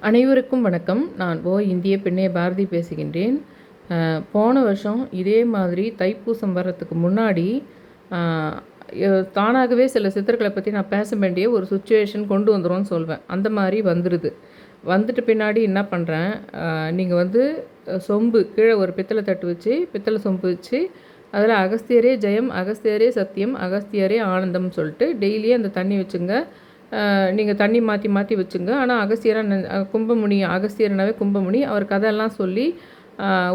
அனைவருக்கும் வணக்கம். நான் இந்திய பெண்ணே பாரதி பேசுகின்றேன். போன வருஷம் இதே மாதிரி தைப்பூசம் வர்றதுக்கு முன்னாடி தானாகவே சில சித்தர்களை பற்றி நான் பேச வேண்டிய ஒரு சுச்சுவேஷன் கொண்டு வந்துரும்னு சொல்வேன். அந்த மாதிரி வந்துடுது. வந்துட்டு பின்னாடி என்ன பண்ணுறேன், நீங்கள் சொம்பு கீழே ஒரு பித்தளை தட்டு வச்சு, பித்தளை சொம்பு வச்சு, அதில் அகஸ்தியரே ஜெயம், அகஸ்தியரே சத்தியம், அகஸ்தியரே ஆனந்தம்னு சொல்லிட்டு டெய்லியே அந்த தண்ணி வச்சுங்க. நீங்கள் தண்ணி மாற்றி மாற்றி வச்சுங்க. ஆனால் அகஸ்தியராக கும்பமுனி, அகஸ்தியர்னாவே கும்பமுனி, அவர் கதையெல்லாம் சொல்லி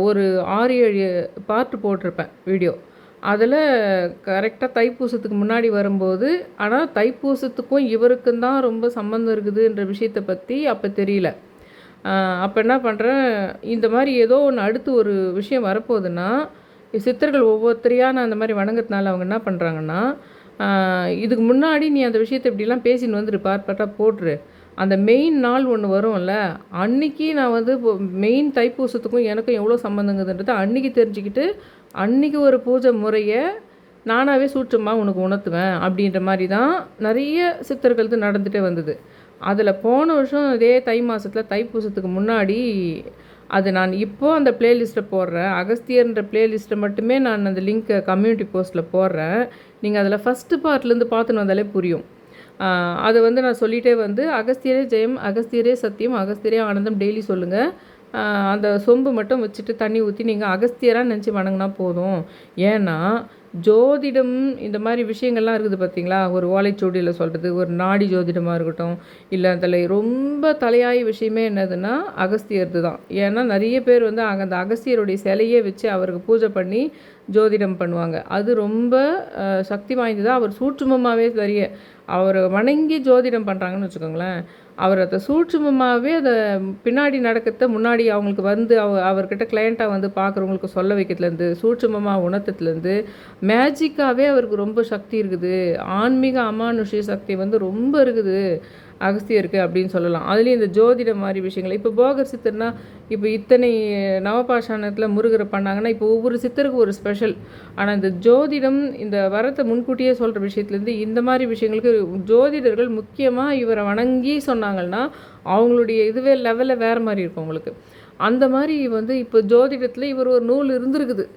ஒரு 6-7 பார்ட்டு போட்டிருப்பேன் வீடியோ. அதில் கரெக்டாக தைப்பூசத்துக்கு முன்னாடி வரும்போது, ஆனால் தைப்பூசத்துக்கும் இவருக்கும் தான் ரொம்ப சம்மந்தம் இருக்குதுன்ற விஷயத்தை பற்றி அப்போ தெரியல. அப்போ என்ன பண்ணுறேன், இந்த மாதிரி ஏதோ ஒன்று அடுத்து ஒரு விஷயம் வரப்போகுதுன்னா, சித்தர்கள் ஒவ்வொருத்தரையாக நான் அந்த மாதிரி வணங்குறதுனால அவங்க என்ன பண்ணுறாங்கன்னா, இதுக்கு முன்னாடி நீ அந்த விஷயத்தை இப்படிலாம் பேசின்னு வந்துரு, பார்ப்பட்டாக போட்டுரு, அந்த மெயின் நாள் ஒன்று வரும்ல, அன்றைக்கி நான் மெயின் தைப்பூசத்துக்கும் எனக்கும் எவ்வளோ சம்மந்தங்குதுன்றதை அன்றைக்கி தெரிஞ்சுக்கிட்டு, அன்றைக்கி ஒரு பூஜை முறையை நானாகவே சூட்சமாக உனக்கு உணர்த்துவேன் அப்படின்ற மாதிரி தான் நிறைய சித்தர்களது நடந்துகிட்டே வந்தது. அதில் போன வருஷம் இதே தை மாதத்தில் தைப்பூசத்துக்கு முன்னாடி அது நான் இப்போது அந்த ப்ளேலிஸ்ட்டை போடுறேன். அகஸ்தியர்ன்ற ப்ளேலிஸ்ட்டை மட்டுமே நான் அந்த லிங்க்கை கம்யூனிட்டி போஸ்ட்டில் போடுறேன். நீங்கள் அதில் ஃபஸ்ட்டு பார்ட்லேருந்து பார்த்துன்னு வந்தாலே புரியும். அது நான் சொல்லிகிட்டே அகஸ்தியரே ஜெயம், அகஸ்தியரே சத்தியம், அகஸ்தியரே ஆனந்தம் டெய்லி சொல்லுங்கள். அந்த சொம்பு மட்டும் வச்சுட்டு தண்ணி ஊற்றி நீங்கள் அகஸ்தியராக நினச்சி வணங்கினா போதும். ஏன்னா ஜோதிடம் இந்த மாதிரி விஷயங்கள்லாம் இருக்குது பார்த்தீங்களா, ஒரு ஓலைச்சுவடியில் சொல்கிறது, ஒரு நாடி ஜோதிடமாக இருக்கட்டும், இல்லை அதில் ரொம்ப தலையாய விஷயமே என்னதுன்னா அகஸ்தியர்து தான். ஏன்னா நிறைய பேர் அந்த அகஸ்தியருடைய சிலையே வச்சு அவருக்கு பூஜை பண்ணி ஜோதிடம் பண்ணுவாங்க. அது ரொம்ப சக்தி வாய்ந்தது. அவர் சூட்சுமமாகவே அவரை வணங்கி ஜோதிடம் பண்ணுறாங்கன்னு வச்சுக்கோங்களேன். அவர் அதை சூட்சுமமாகவே அதை பின்னாடி நடக்கிறத முன்னாடி அவங்களுக்கு அவர்கிட்ட கிளையண்ட்டாக பார்க்குறவங்களுக்கு சொல்ல வைக்கிறதுலேருந்து, சூட்சுமமாக உணர்த்தத்துலேருந்து, மேஜிக்காகவே அவருக்கு ரொம்ப சக்தி இருக்குது. ஆன்மீக அமானுஷ்ய சக்தி ரொம்ப இருக்குது அகஸ்தியருக்கு அப்படின்னு சொல்லலாம். அதுலேயும் இந்த ஜோதிடம் மாதிரி விஷயங்கள், இப்போ போகர் சித்தர்னா இப்போ இத்தனை நவபாஷாணத்தில் முருகரை பண்ணாங்கன்னா, இப்போ ஒவ்வொரு சித்தருக்கு ஒரு ஸ்பெஷல். ஆனால் இந்த ஜோதிடம் இந்த வரத்தை முன்கூட்டியே சொல்கிற விஷயத்துலேருந்து இந்த மாதிரி விஷயங்களுக்கு ஜோதிடர்கள் முக்கியமாக இவரை வணங்கி சொன்னாங்கன்னா அவங்களுடைய இதுவே லெவலில் வேறு மாதிரி இருக்கும் உங்களுக்கு. அந்த மாதிரி இப்போ ஜோதிடத்தில் இவர் ஒரு நூல் இருந்திருக்குது.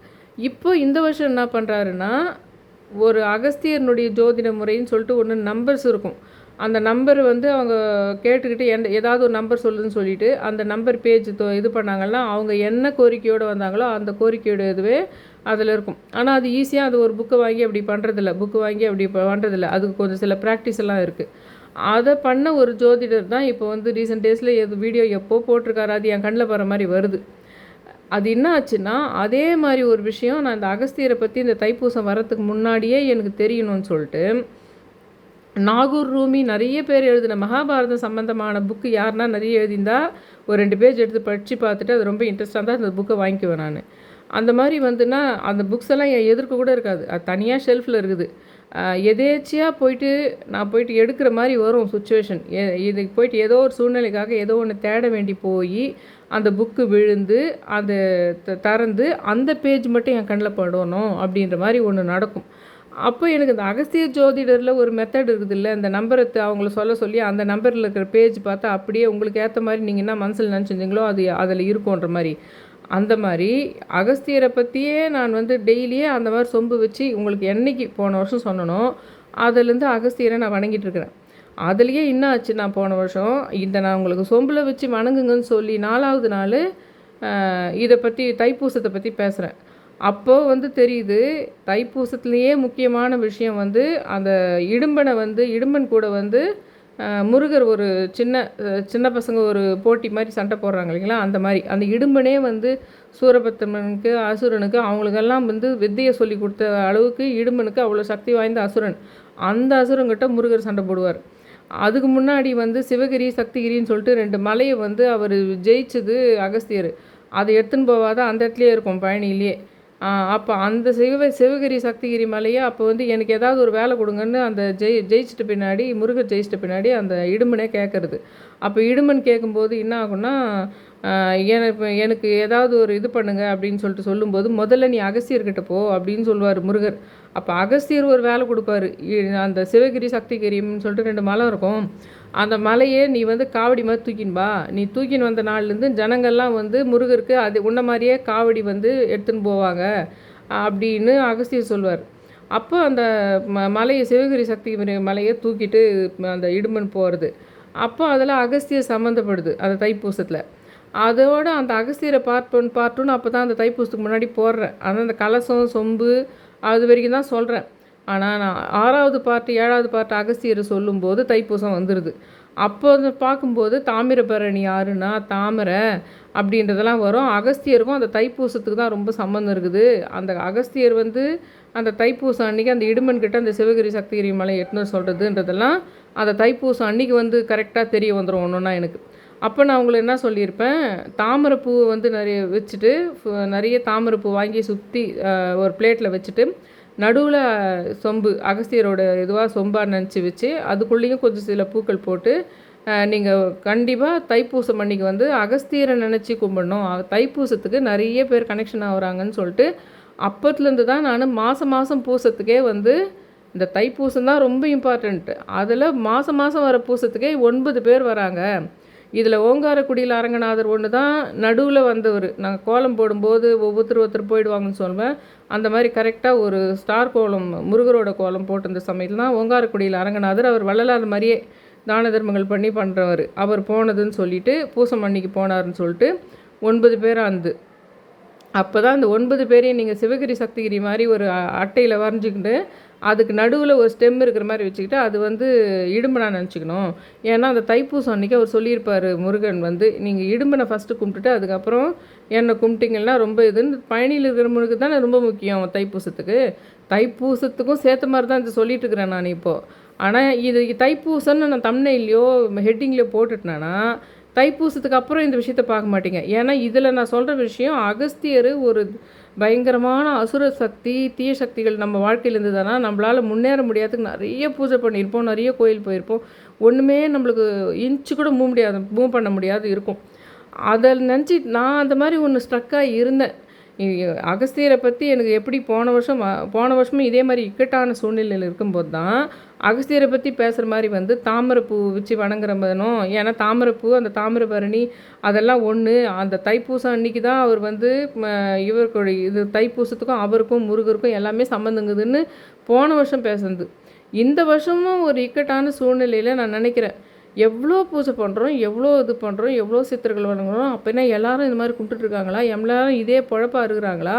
இப்போ இந்த வருஷம் என்ன பண்ணுறாருன்னா, ஒரு அகஸ்தியர்னுடைய ஜோதிட முறைன்னு சொல்லிட்டு ஒன்று நம்பர்ஸ் இருக்கும். அந்த நம்பர் அவங்க கேட்டுக்கிட்டு ஏதாவது ஒரு நம்பர் சொல்லுதுன்னு சொல்லிவிட்டு அந்த நம்பர் பேஜ் இது பண்ணாங்கன்னா, அவங்க என்ன கோரிக்கையோடு வந்தாங்களோ அந்த கோரிக்கையோட இதுவே அதில் இருக்கும். ஆனால் அது ஈஸியாக அது ஒரு புக்கை வாங்கி அப்படி பண்ணுறதில்ல. அதுக்கு கொஞ்சம் சில ப்ராக்டிஸ் எல்லாம் இருக்குது. அதை பண்ண ஒரு ஜோதிடர் தான் இப்போ ரீசெண்ட் டேஸில் வீடியோ எப்போ போட்டிருக்காரு, அது என் கண்ணில் போகிற மாதிரி வருது. அது என்ன ஆச்சுன்னா, அதே மாதிரி ஒரு விஷயம் நான் இந்த அகஸ்தியரை பற்றி இந்த தைப்பூசம் வரத்துக்கு முன்னாடியே எனக்கு தெரியணும்னு சொல்லிட்டு, நாகூர் ரூமி நிறைய பேர் எழுதின மகாபாரதம் சம்மந்தமான புக்கு யாருன்னா நிறைய எழுதியிருந்தா ஒரு 2 பேஜ் எடுத்து படித்து பார்த்துட்டு அது ரொம்ப இன்ட்ரெஸ்டாக இருந்தால் அந்த புக்கை வாங்கிக்குவேன் நான். அந்த மாதிரி அந்த புக்ஸ் எல்லாம் என் எதிர்க்க கூட இருக்காது, அது தனியாக ஷெல்ஃபில் இருக்குது. எதேச்சியாக நான் போயிட்டு எடுக்கிற மாதிரி வரும் சுச்சுவேஷன். இதுக்கு போயிட்டு ஏதோ ஒரு சூழ்நிலைக்காக ஏதோ ஒன்று தேட வேண்டி போய் அந்த புக்கு விழுந்து அதை திறந்து அந்த பேஜ் மட்டும் என் கண்ணில் படணும் அப்படின்ற மாதிரி ஒன்று நடக்கும். அப்போ எனக்கு இந்த அகஸ்திய ஜோதிடரில் ஒரு மெத்தட் இருக்குது இல்லை, அந்த நம்பரை அவங்கள சொல்லி அந்த நம்பரில் இருக்கிற பேஜ் பார்த்தா அப்படியே உங்களுக்கு ஏற்ற மாதிரி நீங்கள் என்ன மனசில் நினச்சிருந்தீங்களோ அது அதில் இருக்குன்ற மாதிரி. அந்த மாதிரி அகஸ்தியரை பற்றியே நான் டெய்லியே அந்த மாதிரி சொம்பு வச்சு உங்களுக்கு என்றைக்கு போன வருஷம் சொன்னனோ அதுலேருந்து அகஸ்தியரை நான் வணங்கிட்டு இருக்கிறேன். அதுலேயே என்ன ஆச்சு, நான் போன வருஷம் நான் உங்களுக்கு சொம்பில் வச்சு வணங்குங்கன்னு சொல்லி 4வது நாள் இதை பற்றி தைப்பூசத்தை பற்றி பேசுகிறேன். அப்போது தெரியுது தைப்பூசத்துலேயே முக்கியமான விஷயம் அந்த இடும்பன் கூட முருகர் ஒரு சின்ன பசங்க ஒரு போட்டி மாதிரி சண்டை போடுறாங்க இல்லைங்களா, அந்த மாதிரி அந்த இடும்பனே சூரபத்மனுக்கு அசுரனுக்கு அவங்களுக்கெல்லாம் வித்தையை சொல்லி கொடுத்த அளவுக்கு இடும்பனுக்கு அவ்வளோ சக்தி வாய்ந்த அசுரன். அந்த அசுரங்கிட்ட முருகர் சண்டை போடுவார். அதுக்கு முன்னாடி சிவகிரி சக்திகிரின்னு சொல்லிட்டு 2 மலையை அவர் ஜெயிச்சது அகஸ்தியர். அதை எடுத்துன்னு போவாதான் அந்த இடத்துலையே இருக்கும் பழனியிலேயே. அப்போ அந்த சிவகிரி சக்திகிரி மலையை அப்போ எனக்கு ஏதாவது ஒரு வேலை கொடுங்கன்னு அந்த ஜெயிச்சிட்ட பின்னாடி முருகர் ஜெயிச்சிட்ட பின்னாடி அந்த இடுமனே கேட்குறது. அப்போ இடுமன் கேட்கும்போது என்ன ஆகும்னா, எனக்கு ஏதாவது ஒரு இது பண்ணுங்க அப்படின்னு சொல்லும்போது முதல்ல நீ அகஸ்தியர்கிட்ட போ அப்படின்னு சொல்லுவார் முருகர். அப்போ அகஸ்தியர் ஒரு வேலை கொடுப்பாரு. அந்த சிவகிரி சக்திகிரின்னு சொல்லிட்டு 2 மலை இருக்கும். அந்த மலையே நீ வந்து காவடி மாதிரி தூக்கின்பா, நீ தூக்கின்னு வந்த நாள்லேருந்து ஜனங்கள்லாம் வந்து முருகருக்கு அது உன்ன மாதிரியே காவடி வந்து எடுத்துன்னு போவாங்க அப்படின்னு அகஸ்தியர் சொல்வார். அப்போ அந்த மலையை சிவகிரி சக்தி மலையை தூக்கிட்டு அந்த இடுமன் போகிறது. அப்போ அதில் அகஸ்தியர் சம்மந்தப்படுது அந்த தைப்பூசத்தில். அதோட அந்த அகஸ்தியரை பார்ட் 1 அப்போ தான் அந்த தைப்பூசத்துக்கு முன்னாடி போடுறேன். ஆனால் அந்த கலசம் சொம்பு அது வரைக்கும் தான் சொல்கிறேன். ஆனால் நான் 6வது பார்ட் 7வது பார்ட் அகஸ்தியர் சொல்லும்போது தைப்பூசம் வந்துடுது. அப்போ வந்து பார்க்கும்போது தாமிரபரணி யாருன்னா தாமரை அப்படின்றதெல்லாம் வரும். அகஸ்தியருக்கும் அந்த தைப்பூசத்துக்கு தான் ரொம்ப சம்மந்தம் இருக்குது. அந்த அகஸ்தியர் வந்து அந்த தைப்பூசம் அன்றைக்கி அந்த இடுமன்கிட்ட அந்த சிவகிரி சக்திகிரி மலை எட்டுன்னு சொல்கிறதுன்றதெல்லாம் அந்த தைப்பூசம் அன்றைக்கி வந்து கரெக்டாக தெரிய வந்துடும் ஒன்றுன்னா எனக்கு. அப்போ நான் உங்களுக்கு என்ன சொல்லியிருப்பேன், தாமரைப்பூ வந்து நிறைய வச்சுட்டு நிறைய தாமரைப்பூ வாங்கி சுற்றி ஒரு பிளேட்டில் வச்சுட்டு நடுவில் சொம்பு அகஸ்தியரோட இதுவாக சொம்பாக நினச்சி வச்சு அதுக்குள்ளேயும் கொஞ்சம் சில பூக்கள் போட்டு நீங்கள் கண்டிப்பாக தைப்பூசம் அன்றைக்கி வந்து அகஸ்தியரை நினச்சி கும்பிடணும். தைப்பூசத்துக்கு நிறைய பேர் கனெக்ஷன் ஆகுறாங்கன்னு சொல்லிட்டு அப்பத்துலேருந்து தான் நான் மாதம் பூசத்துக்கே வந்து இந்த தைப்பூசம் தான் ரொம்ப இம்பார்ட்டண்ட்டு. அதில் மாதம் வர பூசத்துக்கே 9 பேர் வராங்க. இதில் ஓங்காரக்குடியில் அரங்கநாதர் ஒன்று தான் நடுவில் வந்தவர். நாங்கள் கோலம் போடும்போது ஒருத்தர் போயிடுவாங்கன்னு சொல்லுவேன். அந்த மாதிரி கரெக்டாக ஒரு ஸ்டார் கோலம் முருகரோட கோலம் போட்டிருந்த சமயத்தில் தான் ஓங்காரக்குடியில் அரங்கநாதர் அவர் வள்ளலார் மாதிரியே தான தர்மங்கள் பண்ணி பண்ணுறவர். அவர் போனதுன்னு சொல்லிவிட்டு பூசம் அன்னைக்கு போனார்னு சொல்லிட்டு 9 பேராக இருந்து அப்போ தான் அந்த 9 பேரையும் நீங்கள் சிவகிரி சக்திகிரி மாதிரி ஒரு அட்டையில் வரைஞ்சிக்கிட்டு அதுக்கு நடுவில் ஒரு ஸ்டெம் இருக்கிற மாதிரி வச்சுக்கிட்டு அது வந்து இடும்பனை நினச்சிக்கணும். ஏன்னா அந்த தைப்பூசம் அன்றைக்கி அவர் சொல்லியிருப்பார் முருகன் வந்து நீங்கள் இடும்பனை ஃபஸ்ட்டு கும்பிட்டுட்டு அதுக்கப்புறம் என்னை கும்பிட்டிங்கன்னா ரொம்ப இதுன்னு பழனியில் இருக்கிற முருகன் தானே ரொம்ப முக்கியம் தைப்பூசத்துக்கும் சேர்த்த மாதிரி தான் இது சொல்லிட்டு இருக்கிறேன் நான் இப்போது. ஆனால் இது தைப்பூசன்னு நான் தம்ப்நெயில்லையோ ஹெட்டிங்லையோ போட்டுட்டேன்னா தைப்பூசத்துக்கு அப்புறம் இந்த விஷயத்தை பார்க்க மாட்டீங்க. ஏன்னா இதில் நான் சொல்கிற விஷயம் அகஸ்தியர் ஒரு பயங்கரமான அசுர சக்தி தீய சக்திகள் நம்ம வாழ்க்கையில் இருந்ததுன்னா நம்மளால் முன்னேற முடியாதுக்கு நிறைய பூஜை பண்ணியிருப்போம், நிறைய கோயில் போயிருப்போம், ஒன்றுமே நம்மளுக்கு இன்ச்சு கூட மூவ் பண்ண முடியாது இருக்கும். அதை நினச்சி நான் அந்த மாதிரி ஒன்று ஸ்ட்ரக்காக இருந்தேன். அகஸ்தியரை பற்றி எனக்கு எப்படி போன வருஷமும் இதே மாதிரி இக்கட்டான சூழ்நிலையில் இருக்கும்போது தான் அகஸ்தியரை பற்றி பேசுகிற மாதிரி வந்து தாமரைப்பூ வச்சு வணங்குறமனும். ஏன்னா தாமரைப்பூ அந்த தாமிரபரணி அதெல்லாம் ஒன்று. அந்த தைப்பூசம் அன்றைக்கி தான் அவர் வந்து இவருக்கு இது தைப்பூசத்துக்கும் அவருக்கும் முருகருக்கும் எல்லாமே சம்மந்தங்குதுன்னு போன வருஷம் பேசுனது. இந்த வருஷமும் ஒரு இக்கட்டான சூழ்நிலையில் நான் நினைக்கிறேன் எவ்வளோ பூஜை பண்ணுறோம், எவ்வளோ இது பண்ணுறோம், எவ்வளோ சித்திரங்கள் வழங்குறோம். அப்படின்னா எல்லோரும் இந்த மாதிரி கும்பிட்டுருக்காங்களா, எல்லாரும் இதே பொழப்பாக இருக்கிறாங்களா,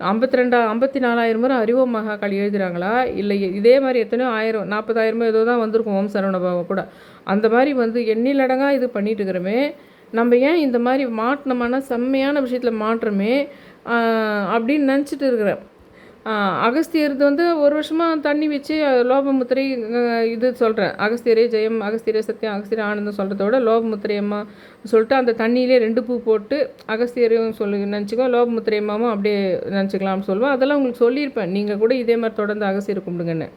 54,000 முறை அறிவோம் மகாகாளி எழுதுகிறாங்களா, இல்லை இதே மாதிரி எத்தனையோ 1000 40,000 ஏதோ தான் வந்திருக்கும் ஓம் சரவணபாவை கூட. அந்த மாதிரி வந்து எண்ணிலடங்காக இது பண்ணிட்டு இருக்கிறோமே, நம்ம ஏன் இந்த மாதிரி மாட்டினோம்னா செம்மையான விஷயத்தில் மாற்றமே அப்படின்னு நினச்சிட்டு இருக்கிறேன். அகஸ்தியர்து வந்து ஒரு வருஷமாக தண்ணி வச்சு லோபமுத்திரை இது சொல்கிறேன். அகஸ்தியரே ஜெயம், அகஸ்தியரே சத்தியம், அகஸ்தியரே ஆனந்தம் சொல்கிறதோட லோபமுத்திரை அம்மா சொல்லிட்டு அந்த தண்ணியிலே 2 பூ போட்டு அகஸ்தியரையும் நினச்சிக்கோ, லோபமுத்திரை அம்மாவும் அப்படியே நினச்சிக்கலாம்னு சொல்லுவேன். அதெல்லாம் உங்களுக்கு சொல்லியிருப்பேன். நீங்கள் கூட இதே மாதிரி தொடர்ந்து அகஸ்தியரை கும்பிடுங்கன்னு.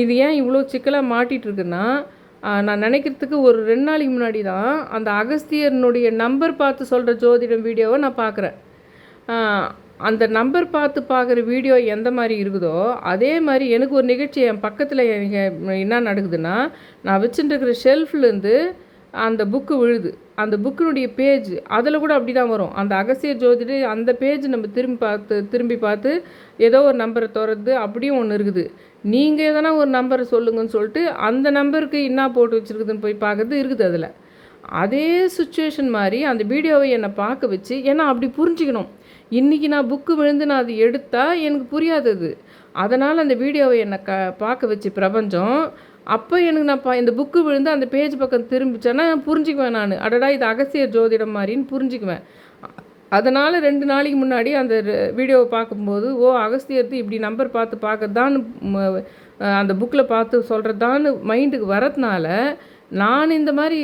இது ஏன் இவ்வளோ சிக்கலாக மாட்டிகிட்டு இருக்குன்னா நான் நினைக்கிறதுக்கு ஒரு 2 நாளைக்கு முன்னாடி தான் அந்த அகஸ்தியர்னுடைய நம்பர் பார்த்து சொல்கிற ஜோதிடம் வீடியோவை நான் பார்க்குறேன். அந்த நம்பர் பார்த்து பார்க்குற வீடியோ எந்த மாதிரி இருக்குதோ அதே மாதிரி எனக்கு ஒரு நிகழ்ச்சி என் பக்கத்தில் எனக்கு என்ன நடக்குதுன்னா நான் வச்சுட்டுருக்கிற ஷெல்ஃப்லேருந்து அந்த புக்கு விழுது. அந்த புக்கினுடைய பேஜ் அதில் கூட அப்படி தான் வரும். அந்த அகஸ்தியர் ஜோதிட அந்த பேஜ் நம்ம திரும்பி பார்த்து ஏதோ ஒரு நம்பரை திறந்து அப்படியும் ஒன்று இருக்குது. நீங்கள் எதனா ஒரு நம்பரை சொல்லுங்கன்னு சொல்லிட்டு அந்த நம்பருக்கு என்ன போட்டு வச்சுருக்குதுன்னு போய் பார்க்குறது இருக்குது. அதில் அதே சுச்சுவேஷன் மாதிரி அந்த வீடியோவை என்னை பார்க்க வச்சு ஏன்னா அப்படி புரிஞ்சுக்கணும். இன்றைக்கி நான் புக்கு விழுந்து நான் அது எடுத்தால் எனக்கு புரியாதது. அதனால் அந்த வீடியோவை என்னை பார்க்க வச்சு பிரபஞ்சம் அப்போ எனக்கு நான் இந்த புக்கு விழுந்து அந்த பேஜ் பக்கம் திரும்பிச்சேன்னா புரிஞ்சுக்குவேன். நான் அடடா இது அகஸ்தியர் ஜோதிடம் மாதிரின்னு புரிஞ்சுக்குவேன். அதனால் 2 நாளைக்கு முன்னாடி அந்த வீடியோவை பார்க்கும்போது அகஸ்தியர்த்து இப்படி நம்பர் பார்த்து பார்க்கறதான் அந்த புக்கில் பார்த்து சொல்கிறதான்னு மைண்டுக்கு வரதுனால நான் இந்த மாதிரி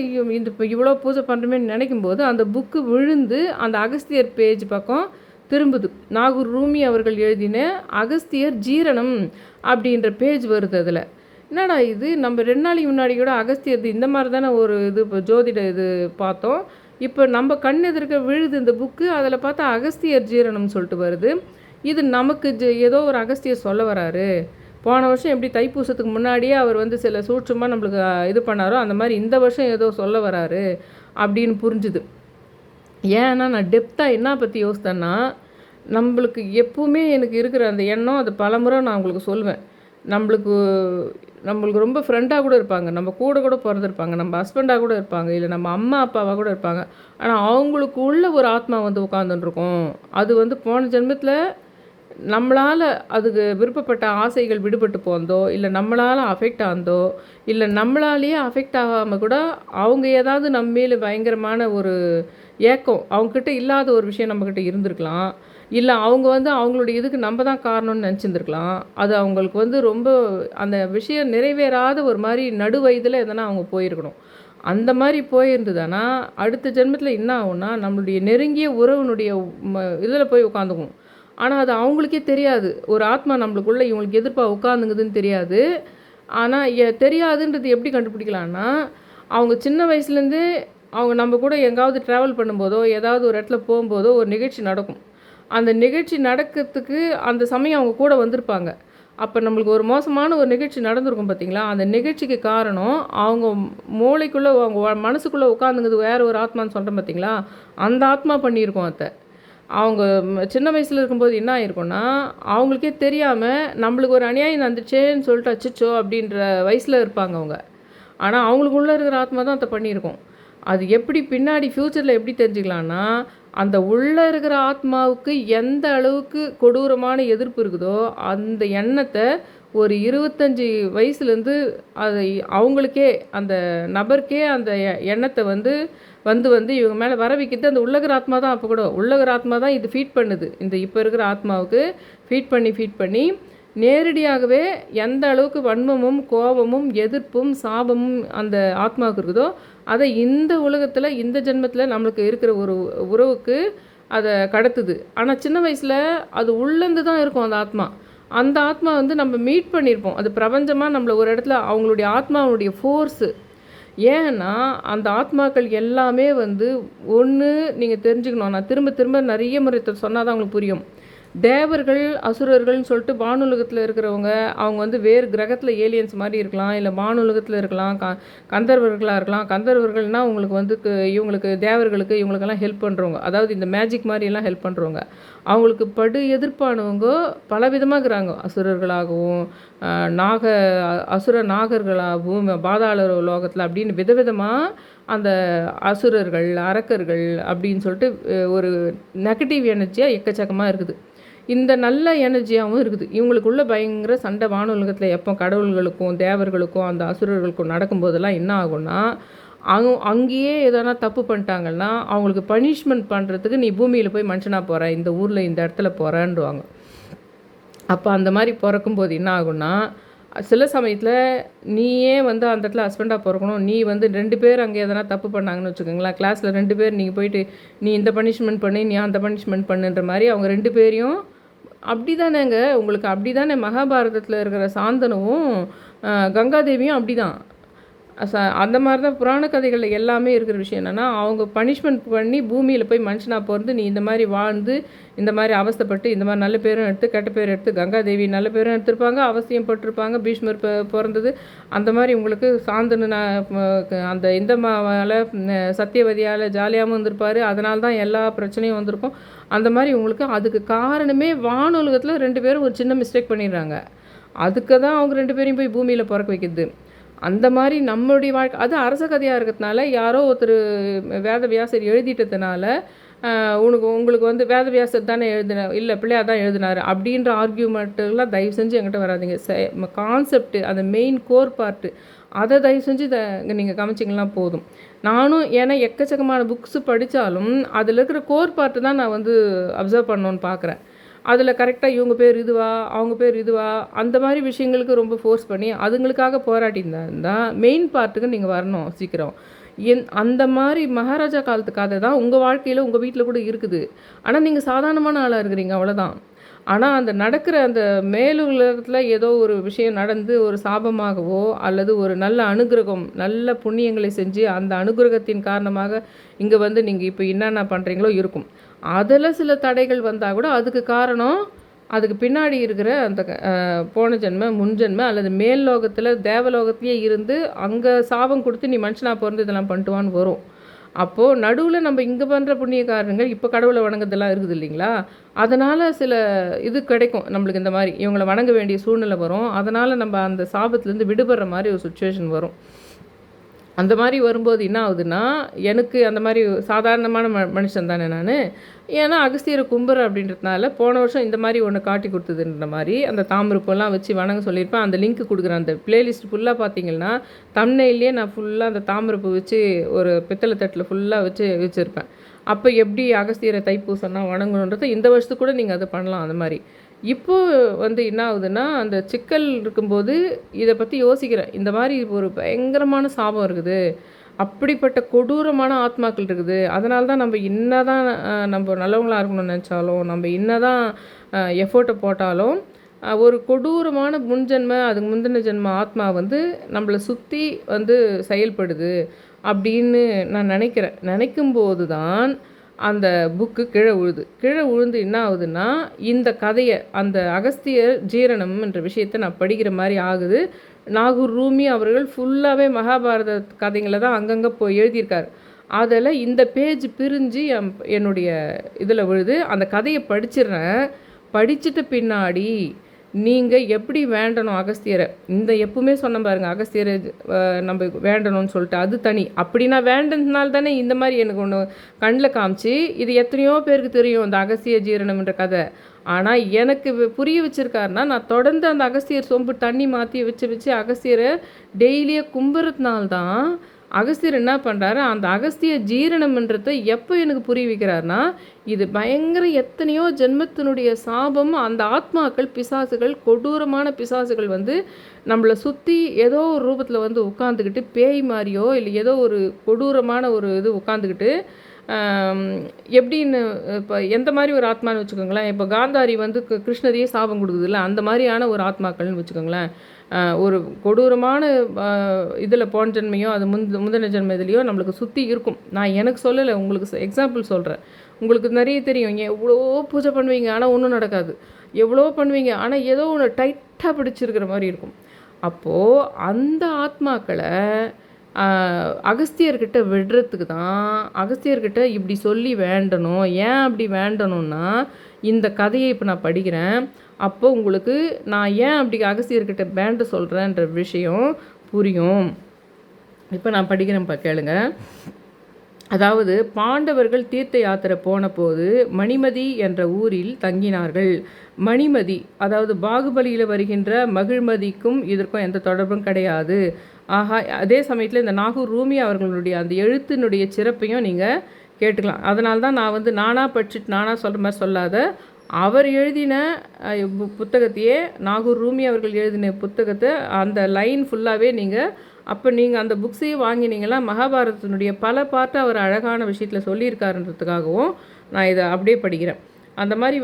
இப்போ இவ்வளோ பூஜை பண்ணுறமேன்னு நினைக்கும்போது அந்த புக்கு விழுந்து அந்த அகஸ்தியர் பேஜ் பக்கம் திரும்புது. நாகூர் ரூமி அவர்கள் எழுதின அகஸ்தியர் ஜீரணம் அப்படின்ற பேஜ் வருது. அதில் என்னடா இது நம்ம 2 நாளைக்கு முன்னாடி கூட அகஸ்தியர் இந்த மாதிரி தானே ஒரு இது இப்போ ஜோதிட இது பார்த்தோம். இப்போ நம்ம கண் எதிர்க்க விழுது இந்த புக்கு. அதில் பார்த்தா அகஸ்தியர் ஜீரணம்னு சொல்லிட்டு வருது. இது நமக்கு ஏதோ ஒரு அகஸ்தியர் சொல்ல வராரு, போன வருஷம் எப்படி தைப்பூசத்துக்கு முன்னாடியே அவர் வந்து சில சூட்சமாக நம்மளுக்கு இது பண்ணாரோ அந்த மாதிரி இந்த வருஷம் ஏதோ சொல்ல வராரு அப்படின்னு புரிஞ்சுது. ஏன்னா நான் டெப்த்தாக என்ன பற்றி யோசித்தேன்னா, நம்மளுக்கு எப்பவுமே எனக்கு இருக்கிற அந்த எண்ணம் அது பலமுறை நான் உங்களுக்கு சொல்லுவேன். நம்மளுக்கு ரொம்ப ஃப்ரெண்டாக கூட இருப்பாங்க, நம்ம கூட பிறந்திருப்பாங்க, நம்ம ஹஸ்பண்டாக கூட இருப்பாங்க, இல்லை நம்ம அம்மா அப்பாவாக கூட இருப்பாங்க. ஆனால் அவங்களுக்கு உள்ள ஒரு ஆத்மா வந்து உட்காந்துருக்கும். அது வந்து போன ஜென்மத்தில் நம்மளால் அதுக்கு விருப்பப்பட்ட ஆசைகள் விடுபட்டு போந்தோ, இல்லை நம்மளால் அஃபெக்ட் ஆனதோ, இல்லை நம்மளாலேயே அஃபெக்ட் ஆகாமல் கூட அவங்க ஏதாவது நம்ம மேலே பயங்கரமான ஒரு ஏக்கம், அவங்கக்கிட்ட இல்லாத ஒரு விஷயம் நம்மக்கிட்ட இருந்திருக்கலாம். இல்லை அவங்க வந்து அவங்களுடைய இதுக்கு நம்ம தான் காரணம்னு நினச்சிருந்துருக்கலாம். அது அவங்களுக்கு வந்து ரொம்ப அந்த விஷயம் நிறைவேறாத ஒரு மாதிரி நடு வயதில் எதனா அவங்க போயிருக்கணும். அந்த மாதிரி போயிருந்ததுன்னா அடுத்த ஜென்மத்தில் என்ன ஆகும்னா, நம்மளுடைய நெருங்கிய உறவினுடைய இதில் போய் உட்காந்துக்கும். ஆனால் அது அவங்களுக்கே தெரியாது. ஒரு ஆத்மா நம்மளுக்குள்ளே இவங்களுக்கு எதிர்ப்பாக உட்காந்துங்குதுன்னு தெரியாது. ஆனால் தெரியாதுன்றது எப்படி கண்டுபிடிக்கலான்னா, அவங்க சின்ன வயசுலேருந்தே அவங்க நம்ம கூட எங்காவது ட்ராவல் பண்ணும்போதோ, ஏதாவது ஒரு இடத்துல போகும்போதோ ஒரு நிகழ்ச்சி நடக்கும். அந்த நிகழ்ச்சி நடக்கிறதுக்கு அந்த சமயம் அவங்க கூட வந்திருப்பாங்க. அப்போ நம்மளுக்கு ஒரு மோசமான ஒரு நிகழ்ச்சி நடந்திருக்கும் பார்த்தீங்களா, அந்த நிகழ்ச்சிக்கு காரணம் அவங்க மூளைக்குள்ளே அவங்க மனசுக்குள்ளே உட்காந்துங்குது வேறு ஒரு ஆத்மான்னு சொல்கிறேன் பார்த்தீங்களா, அந்த ஆத்மா பண்ணியிருக்கோம் அதை. அவங்க சின்ன வயசில் இருக்கும்போது என்ன ஆயிருக்கும்னா, அவங்களுக்கே தெரியாமல் நம்மளுக்கு ஒரு அநியாயம் நடந்துச்சேன்னு சொல்லிட்டு அச்சச்சோ அப்படின்ற வயசில் இருப்பாங்க அவங்க. ஆனால் அவங்களுக்குள்ளே இருக்கிற ஆத்மா தான் அதை பண்ணியிருக்கோம். அது எப்படி பின்னாடி ஃப்யூச்சரில் எப்படி தெரிஞ்சுக்கலான்னா, அந்த உள்ளே இருக்கிற ஆத்மாவுக்கு எந்த அளவுக்கு கொடூரமான எதிர்ப்பு இருக்குதோ அந்த எண்ணத்தை ஒரு 25 வயசுலேருந்து அதை அவங்களுக்கே அந்த நபருக்கே அந்த எண்ணத்தை வந்து இவங்க மேலே வர வைக்கிறது அந்த உள்ளகிற ஆத்மா தான். அப்போ கூட உள்ளகிற ஆத்மா தான் இது ஃபீட் பண்ணுது. இந்த இப்போ இருக்கிற ஆத்மாவுக்கு ஃபீட் பண்ணி நேரடியாகவே எந்த அளவுக்கு வன்மமும் கோபமும் எதிர்ப்பும் சாபமும் அந்த ஆத்மாவுக்கு இருக்குதோ அதை இந்த உலகத்தில் இந்த ஜென்மத்தில் நம்மளுக்கு இருக்கிற ஒரு உறவுக்கு அதை கடத்துது. ஆனால் சின்ன வயசில் அது உள்ளேருந்து தான் இருக்கும் அந்த ஆத்மா. அந்த ஆத்மா வந்து நம்ம மீட் பண்ணியிருப்போம். அது பிரபஞ்சமாக நம்மளை ஒரு இடத்துல அவங்களுடைய ஆத்மாவுடைய ஃபோர்ஸு. ஏன்னா அந்த ஆத்மாக்கள் எல்லாமே வந்து ஒன்று நீங்கள் தெரிஞ்சுக்கணும். நான் திரும்ப திரும்ப நிறைய முறை சொன்னால் தான் அவங்களுக்கு புரியும். தேவர்கள் அசுரர்கள்னு சொல்லிட்டு வானுலகத்தில் இருக்கிறவங்க அவங்க வந்து வேறு கிரகத்தில் ஏலியன்ஸ் மாதிரி இருக்கலாம், இல்லை வானுலகத்தில் இருக்கலாம், கந்தர்வர்களாக இருக்கலாம். கந்தர்வர்கள்னால் உங்களுக்கு வந்து இவங்களுக்கு தேவர்களுக்கு இவங்களுக்கெல்லாம் ஹெல்ப் பண்ணுறவங்க, அதாவது இந்த மேஜிக் மாதிரியெல்லாம் ஹெல்ப் பண்ணுறவங்க. அவங்களுக்கு படு எதிர்ப்பானவங்க பலவிதமாக இருக்கிறாங்க. அசுரர்களாகவும் அசுர நாகர்களாகவும் பாதாள லோகத்தில் அப்படின்னு விதவிதமாக அந்த அசுரர்கள் அரக்கர்கள் அப்படின்னு சொல்லிட்டு ஒரு நெகட்டிவ் எனர்ஜியாக எக்கச்சக்கமாக இருக்குது. இந்த நல்ல எனர்ஜியாகவும் இருக்குது. இவங்களுக்குள்ள பயங்கர சண்டை வானுலகத்தில் எப்போ கடவுள்களுக்கும் தேவர்களுக்கும் அந்த அசுரர்களுக்கும் நடக்கும்போதெல்லாம் என்ன ஆகும்னா, அங்கேயே எதனா தப்பு பண்ணிட்டாங்கன்னா அவங்களுக்கு பனிஷ்மெண்ட் பண்ணுறதுக்கு நீ பூமியில் போய் மனுஷனாக போகிற, இந்த ஊரில் இந்த இடத்துல போகிறேன்டுவாங்க. அப்போ அந்த மாதிரி பிறக்கும்போது என்ன ஆகும்னா, சில சமயத்தில் நீயே வந்து அந்த இடத்துல ஹஸ்பண்டாக பிறக்கணும். நீ வந்து 2 பேர் அங்கே எதனா தப்பு பண்ணாங்கன்னு வச்சுக்கோங்களேன், கிளாஸில் 2 பேர் நீங்கள் போயிட்டு நீ இந்த பனிஷ்மெண்ட் பண்ணி நீ அந்த பனிஷ்மெண்ட் பண்ணுன்ற மாதிரி அவங்க 2 பேரையும் அப்படி தானேங்க. உங்களுக்கு அப்படி தானே மகாபாரதத்தில் இருக்கிற சாந்தனுவும் கங்காதேவியும் அப்படி தான். அந்த மாதிரி தான் புராண கதைகளில் எல்லாமே இருக்கிற விஷயம் என்னென்னா, அவங்க பனிஷ்மெண்ட் பண்ணி பூமியில் போய் மனுஷனாக பிறந்து நீ இந்த மாதிரி வாழ்ந்து இந்த மாதிரி அவஸ்தைப்பட்டு இந்த மாதிரி நல்ல பேரும் எடுத்து கெட்ட பேர் எடுத்து, கங்காதேவி நல்ல பேரும் எடுத்திருப்பாங்க, அவசியம் பட்டிருப்பாங்க, பீஷ்மர் பிறந்தது அந்த மாதிரி உங்களுக்கு சாந்தனு அந்த இந்த மாவால் சத்தியவதியால் ஜாலியாகவும் இருந்திருப்பார். அதனால தான் எல்லா பிரச்சனையும் வந்திருக்கும். அந்த மாதிரி உங்களுக்கு அதுக்கு காரணமே வானுலகத்தில் 2 பேரும் ஒரு சின்ன மிஸ்டேக் பண்ணிடுறாங்க. அதுக்கு தான் அவங்க 2 பேரையும் போய் பூமியில் பிறக்க வைக்கிது. அந்த மாதிரி நம்மளுடைய வாழ்க்கை அது அரச கதையாக இருக்கிறதுனால யாரோ ஒருத்தர் வேதவியாசர் எழுதிட்டதுனால உங்களுக்கு வந்து வேதவியாசர் தானே இல்லை பிள்ளையார் தான் எழுதினார் அப்படின்ற ஆர்கியூமெண்ட்டுலாம் தயவு செஞ்சு என்கிட்ட வராதிங்க. கான்செப்ட் அந்த மெயின் கோர் பார்ட்டு அதை தயவு செஞ்சு நீங்கள் கவனிச்சிங்கன்னா போதும். நானும் ஏன்னா எக்கச்சக்கமான புக்ஸு படித்தாலும் அதில் இருக்கிற கோர் பார்ட்டு தான் நான் வந்து அப்சர்வ் பண்ணணுன்னு பார்க்குறேன். அதில் கரெக்டாக இவங்க பேர் இதுவா அவங்க பேர் இதுவா அந்த மாதிரி விஷயங்களுக்கு ரொம்ப ஃபோர்ஸ் பண்ணி அதுங்களுக்காக போராட்டியிருந்தால் மெயின் பார்ட்டுக்கு நீங்கள் வரணும் சீக்கிரம். அந்த மாதிரி மகாராஜா காலத்து கதை தான் உங்கள் வாழ்க்கையில் உங்கள் வீட்டில் கூட இருக்குது. ஆனால் நீங்கள் சாதாரணமான ஆளாக இருக்கிறீங்க, அவ்வளோதான். ஆனால் அந்த நடக்கிற அந்த மேலுலகத்தில் ஏதோ ஒரு விஷயம் நடந்து ஒரு சாபமாகவோ அல்லது ஒரு நல்ல அனுகிரகம் நல்ல புண்ணியங்களை செஞ்சு அந்த அனுகிரகத்தின் காரணமாக இங்கே வந்து நீங்கள் இப்போ என்னென்ன பண்ணுறீங்களோ இருக்கும். அதில் சில தடைகள் வந்தால் கூட அதுக்கு காரணம் அதுக்கு பின்னாடி இருக்கிற அந்த போன ஜென்ம முன்ஜென்ம அல்லது மேல் லோகத்தில் தேவலோகத்திலேயே இருந்து அங்கே சாபம் கொடுத்து நீ மனுஷனாக பிறந்து இதெல்லாம் பண்ணிட்டுவான்னு வரும். அப்போது நடுவில் நம்ம இங்கே பண்ணுற புண்ணிய காரணங்கள் இப்போ கடவுளை வணங்குறதெல்லாம் இருக்குது இல்லைங்களா, அதனால் சில இது கிடைக்கும் நம்மளுக்கு. இந்த மாதிரி இவங்களை வணங்க வேண்டிய சூழ்நிலை வரும். அதனால் நம்ம அந்த சாபத்துலேருந்து விடுபடுற மாதிரி ஒரு சுச்சுவேஷன் வரும். அந்த மாதிரி வரும்போது என்ன ஆகுதுன்னா, எனக்கு அந்த மாதிரி சாதாரணமான மனுஷன் தானே நான். ஏன்னா அகஸ்தியரை கும்புறேன் அப்படின்றதுனால போன வருஷம் இந்த மாதிரி ஒன்று காட்டி கொடுத்ததுன்ற மாதிரி அந்த தாமிரப்பெல்லாம் வச்சு வணங்க சொல்லியிருப்பேன். அந்த லிங்க் கொடுக்குறேன். அந்த பிளேலிஸ்ட் ஃபுல்லாக பார்த்தீங்கன்னா தம்ப்நெயிலே நான் ஃபுல்லாக அந்த தாமிரப்பு வச்சு ஒரு பித்தளை தட்டில் ஃபுல்லாக வச்சுருப்பேன். அப்போ எப்படி அகஸ்தியரை தைப்பூசம்னா வணங்கணுன்றதை இந்த வருஷத்துக்கு கூட நீங்கள் அதை பண்ணலாம். அந்த மாதிரி இப்போது என்ன ஆகுதுன்னா, அந்த சிக்கல் இருக்கும்போது இதை பற்றி யோசிக்கிறேன். இந்த மாதிரி ஒரு பயங்கரமான சாபம் இருக்குது, அப்படிப்பட்ட கொடூரமான ஆத்மாக்கள் இருக்குது. அதனால தான் நம்ம என்ன தான் நம்ம நல்லவங்களாக இருக்கணும்னு நினச்சாலும், நம்ம என்ன தான் எஃபோர்ட்டை போட்டாலும், ஒரு கொடூரமான முன்ஜென்ம அதுக்கு முந்தின ஜென்ம ஆத்மா நம்மளை சுற்றி செயல்படுது அப்படின்னு நான் நினைக்கும்போது தான் அந்த புக்கு கீழே விழுந்து என்ன ஆகுதுன்னா, இந்த கதையை அந்த அகஸ்தியர் ஜீரணம் என்ற விஷயத்தை நான் படிக்கிற மாதிரி ஆகுது. நாகூர் ரூமி அவர்கள் ஃபுல்லாகவே மகாபாரத கதைங்களை தான் அங்கங்கே போய் எழுதியிருக்கார். அதில் இந்த பேஜ் பிரிஞ்சு என்னுடைய இதில் விழுது. அந்த கதையை படிச்சுட்டு பின்னாடி நீங்கள் எப்படி வேண்டணும் அகஸ்தியரை, இந்த எப்பவுமே சொன்ன பாருங்கள், அகஸ்தியரை நம்ம வேண்டணும்னு சொல்லிட்டு அது தனி. அப்படி நான் வேண்டதுனால தானே இந்த மாதிரி எனக்கு ஒன்று கண்ணில் காமிச்சு, இது எத்தனையோ பேருக்கு தெரியும் இந்த அகஸ்திய ஜீரணம்ன்ற கதை. ஆனால் எனக்கு புரிய வச்சுருக்காருன்னா, நான் தொடர்ந்து அந்த அகஸ்தியர் சொம்பு தண்ணி மாற்றி வச்சு அகஸ்தியரை டெய்லியே கும்புறதுனால்தான் அகஸ்தியர் என்ன பண்ணுறாரு, அந்த அகஸ்திய ஜீரணம்ன்றதை எப்போ எனக்கு புரிய வைக்கிறாருன்னா, இது பயங்கர எத்தனையோ ஜென்மத்தினுடைய சாபம். அந்த ஆத்மாக்கள் பிசாசுகள், கொடூரமான பிசாசுகள் நம்மளை சுற்றி ஏதோ ஒரு ரூபத்தில் உட்காந்துக்கிட்டு பேய் மாதிரியோ இல்லை ஏதோ ஒரு கொடூரமான ஒரு இது உட்காந்துக்கிட்டு எப்படின்னு இப்போ எந்த மாதிரி ஒரு ஆத்மான்னு வச்சுக்கோங்களேன். இப்போ காந்தாரி கிருஷ்ணரையே சாபம் கொடுக்குதுல்ல, அந்த மாதிரியான ஒரு ஆத்மாக்கள்னு வச்சுக்கோங்களேன். ஒரு கொடூரமான இதில் போன ஜென்மையோ அது முந்தின ஜென்ம இதுலையோ நம்மளுக்கு சுற்றி இருக்கும். நான் எனக்கு சொல்லலை, உங்களுக்கு எக்ஸாம்பிள் சொல்கிறேன். உங்களுக்கு நிறைய தெரியும், எவ்வளோ பூஜை பண்ணுவீங்க ஆனால் ஒன்றும் நடக்காது, எவ்வளோ பண்ணுவீங்க ஆனால் ஏதோ ஒன்று டைட்டாக பிடிச்சிருக்கிற மாதிரி இருக்கும். அப்போது அந்த ஆத்மாக்களை அகஸ்தியர்கிட்ட விடுறதுக்கு தான் அகஸ்தியர்கிட்ட இப்படி சொல்லி வேண்டணும். ஏன் அப்படி வேண்டணும்னா, இந்த கதையை இப்போ நான் படிக்கிறேன். அப்போ உங்களுக்கு நான் ஏன் அப்படி அகஸ்தியர்கிட்ட வேண்ட சொல்கிறேன்ற விஷயம் புரியும். இப்போ நான் படிக்கிறேன்ப்பா, கேளுங்க. அதாவது பாண்டவர்கள் தீர்த்த யாத்திரை போன போது மணிமதி என்ற ஊரில் தங்கினார்கள். மணிமதி அதாவது பாகுபலியில் வருகின்ற மகிழ்மதிக்கும் இதற்கும் எந்த தொடர்பும் கிடையாது. ஆஹா, அதே சமயத்தில் இந்த நாகூர் ரூமி அவர்களுடைய அந்த எழுத்தினுடைய சிறப்பையும் நீங்கள் கேட்டுக்கலாம். அதனால தான் நான் நானாக படிச்சுட்டு நானாக சொல்கிற மாதிரி சொல்லாத, அவர் எழுதின புத்தகத்தையே, நாகூர் ரூமி அவர்கள் எழுதின புத்தகத்தை அந்த லைன் ஃபுல்லாகவே நீங்கள் அந்த புக்ஸையே வாங்கினீங்களா, மகாபாரதத்தினுடைய பல பார்ட்டு அவர் அழகான விஷயத்தில் சொல்லியிருக்காருன்றதுக்காகவும் நான் இதை அப்படியே படிக்கிறேன். அந்த மாதிரி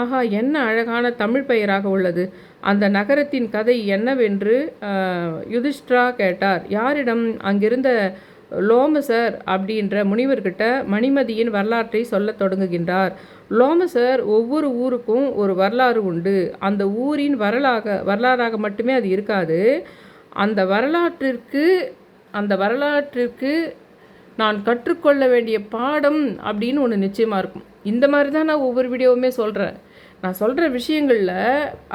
ஆஹா, என்ன அழகான தமிழ் பெயராக உள்ளது. அந்த நகரத்தின் கதை என்னவென்று யுதிஷ்டிரா கேட்டார். யாரிடம்? அங்கிருந்த லோமசர் அப்படின்ற முனிவர்கிட்ட மணிமதியின் வரலாற்றை சொல்ல தொடங்குகின்றார். லோமசர் ஒவ்வொரு ஊருக்கும் ஒரு வரலாறு உண்டு. அந்த ஊரின் வரலாறாக மட்டுமே அது இருக்காது. அந்த வரலாற்றிற்கு நான் கற்றுக்கொள்ள வேண்டிய பாடம் அப்படின்னு ஒன்று நிச்சயமாக இருக்கும். இந்த மாதிரி தான் நான் ஒவ்வொரு வீடியோவுமே சொல்கிறேன். நான் சொல்கிற விஷயங்களில்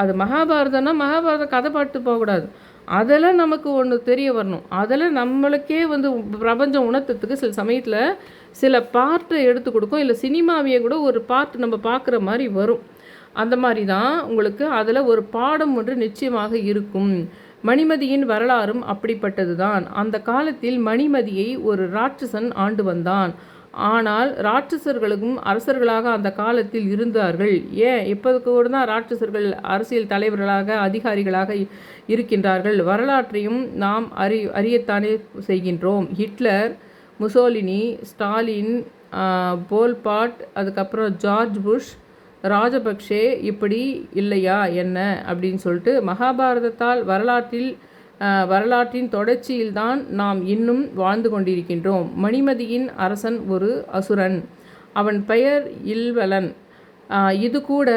அது மகாபாரதம்னா மகாபாரதம் கதை பாட்டு போகக்கூடாது. அதெல்லாம் நமக்கு ஒன்று தெரிய வரணும். அதெல்லாம் நம்மளுக்கே பிரபஞ்சம் உணர்த்துறதுக்கு சில சமயத்தில் சில பார்ட்டை எடுத்து கொடுக்கும். இல்லை சினிமாவையே கூட ஒரு பார்ட் நம்ம பார்க்குற மாதிரி வரும். அந்த மாதிரி தான் உங்களுக்கு அதில் ஒரு பாடம் ஒன்று நிச்சயமாக இருக்கும். மணிமதியின் வரலாறும் அப்படிப்பட்டது தான். அந்த காலத்தில் மணிமதியை ஒரு ராட்சசன் ஆண்டு வந்தான். ஆனால் ராட்சசர்களுக்கும் அரசர்களாக அந்த காலத்தில் இருந்தார்கள். ஏன் இப்போதுக்கு கூட தான் ராட்சசர்கள் அரசியல் தலைவர்களாக அதிகாரிகளாக இருக்கின்றார்கள். வரலாற்றையும் நாம் அறியத்தானே செய்கின்றோம். ஹிட்லர், முசோலினி, ஸ்டாலின், போல்பாட், அதுக்கப்புறம் ஜார்ஜ் புஷ், ராஜபக்ஷே, இப்படி இல்லையா என்ன அப்படின்னு சொல்லிட்டு மகாபாரதத்தால் வரலாற்றின் தொடர்ச்சியில்தான் நாம் இன்னும் வாழ்ந்து கொண்டிருக்கின்றோம். மணிமதியின் அரசன் ஒரு அசுரன். அவன் பெயர் இல்வலன். இது கூட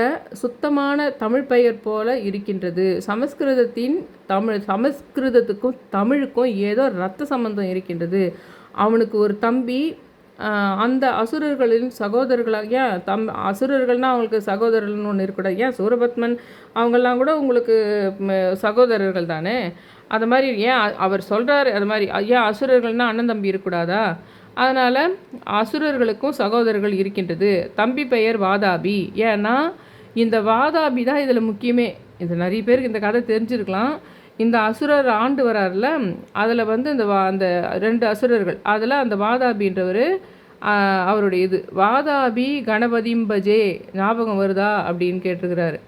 சுத்தமான தமிழ் பெயர் போல இருக்கின்றது. சமஸ்கிருதத்துக்கும் தமிழுக்கும் ஏதோ இரத்த சம்பந்தம் இருக்கின்றது. அவனுக்கு ஒரு தம்பி, அந்த அசுரர்களின் சகோதரர்களாக, ஏன் அசுரர்கள்னால் அவங்களுக்கு சகோதரர்கள்னு ஒன்று இருக்கக்கூடாது? ஏன் சூரபத்மன் அவங்கெல்லாம் கூட உங்களுக்கு சகோதரர்கள் தானே? அது மாதிரி ஏன் அவர் சொல்கிறார், அது மாதிரி ஏன் அசுரர்கள்னால் அண்ணன் தம்பி இருக்கக்கூடாதா? அதனால் அசுரர்களுக்கும் சகோதரர்கள் இருக்கின்றது. தம்பி பெயர் வாதாபி. ஏன்னா இந்த வாதாபி தான் இதில் முக்கியமே. இது நிறைய பேருக்கு இந்த கதை தெரிஞ்சிருக்கலாம். இந்த அசுரர் ஆண்டு வரார்ல, அதில் வந்து அந்த 2 அசுரர்கள், அதில் அந்த வாதாபின்றவர் அவருடைய இது வாதாபி கணபதிம்பஜே ஞாபகம் வருதா அப்படின்னு கேட்டிருக்கிறாரு.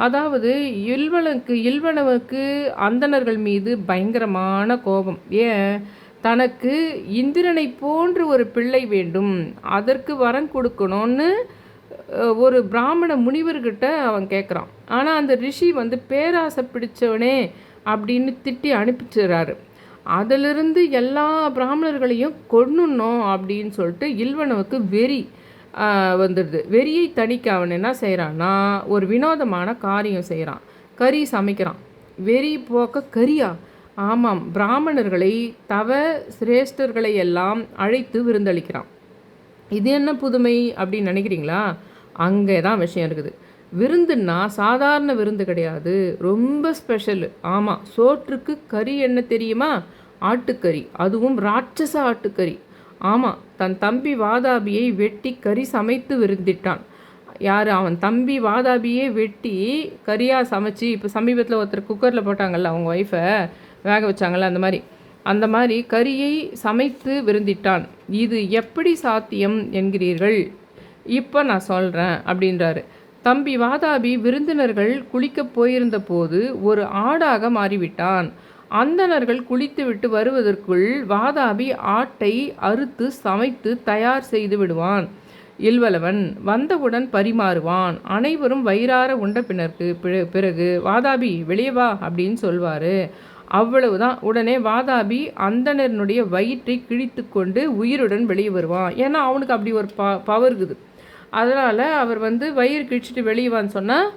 அதாவது இல்வனுக்கு அந்தணர்கள் மீது பயங்கரமான கோபம். ஏன்? தனக்கு இந்திரனை போன்று ஒரு பிள்ளை வேண்டும், அதற்கு வரம் கொடுக்கணும்னு ஒரு பிராமண முனிவர்கிட்ட அவன் கேட்குறான். ஆனால் அந்த ரிஷி வந்து பேராசை பிடிச்சவனே அப்படின்னு திட்டி அனுப்பிச்சிடுறாரு. அதிலிருந்து எல்லா பிராமணர்களையும் கொன்னுணும் அப்படின்னு சொல்லிட்டு இல்வனுக்கு வெறி வந்துடுது. வெறியை தணிக்க அவன் என்ன செய்கிறான்னா, ஒரு வினோதமான காரியம் செய்கிறான். கறி சமைக்கிறான். வெறி போக்க கறியா? ஆமாம், பிராமணர்களை சிரேஷ்டர்களை எல்லாம் அழைத்து விருந்தளிக்கிறான். இது என்ன புதுமை அப்படின்னு நினைக்கிறீங்களா? அங்கே தான் விஷயம் இருக்குது. விருந்துன்னா சாதாரண விருந்து கிடையாது, ரொம்ப ஸ்பெஷல். ஆமாம், சோற்றுக்கு கறி என்ன தெரியுமா? ஆட்டுக்கறி, அதுவும் ராட்சச ஆட்டுக்கறி. ஆமாம், தன் தம்பி வாதாபியை வெட்டி கறி சமைத்து விருந்திட்டான். யார்? அவன் தம்பி வாதாபியே வெட்டி கறியாக சமைச்சு, இப்போ சமீபத்தில் ஒருத்தர் குக்கரில் போட்டாங்கல்ல, அவங்க ஒய்ஃபை வேக வச்சாங்கள்ல, அந்த மாதிரி கறியை சமைத்து விருந்திட்டான். இது எப்படி சாத்தியம் என்கிறீர்கள்? இப்போ நான் சொல்கிறேன் அப்படின்றாரு. தம்பி வாதாபி விருந்தினர்கள் குளிக்கப் போயிருந்த போது ஒரு ஆடாக மாறிவிட்டான். அந்தணர்கள் குளித்துவிட்டு வருவதற்குள் வாதாபி ஆட்டை அறுத்து சமைத்து தயார் செய்து விடுவான். இல்வலவன் வந்தவுடன் பரிமாறுவான். அனைவரும் வயிறார உண்ட பிறகு வாதாபி வெளியே வா அப்படின்னு சொல்வார். அவ்வளவுதான். உடனே வாதாபி அந்தணனுடைய வயிற்றை கிழித்து கொண்டு உயிருடன் வெளியே வருவான். ஏன்னா அவனுக்கு அப்படி ஒரு பவர் இருக்குது. அதனால் அவர் வந்து வயிறு கிழிச்சிட்டு வெளியேவான்னு சொன்னால்,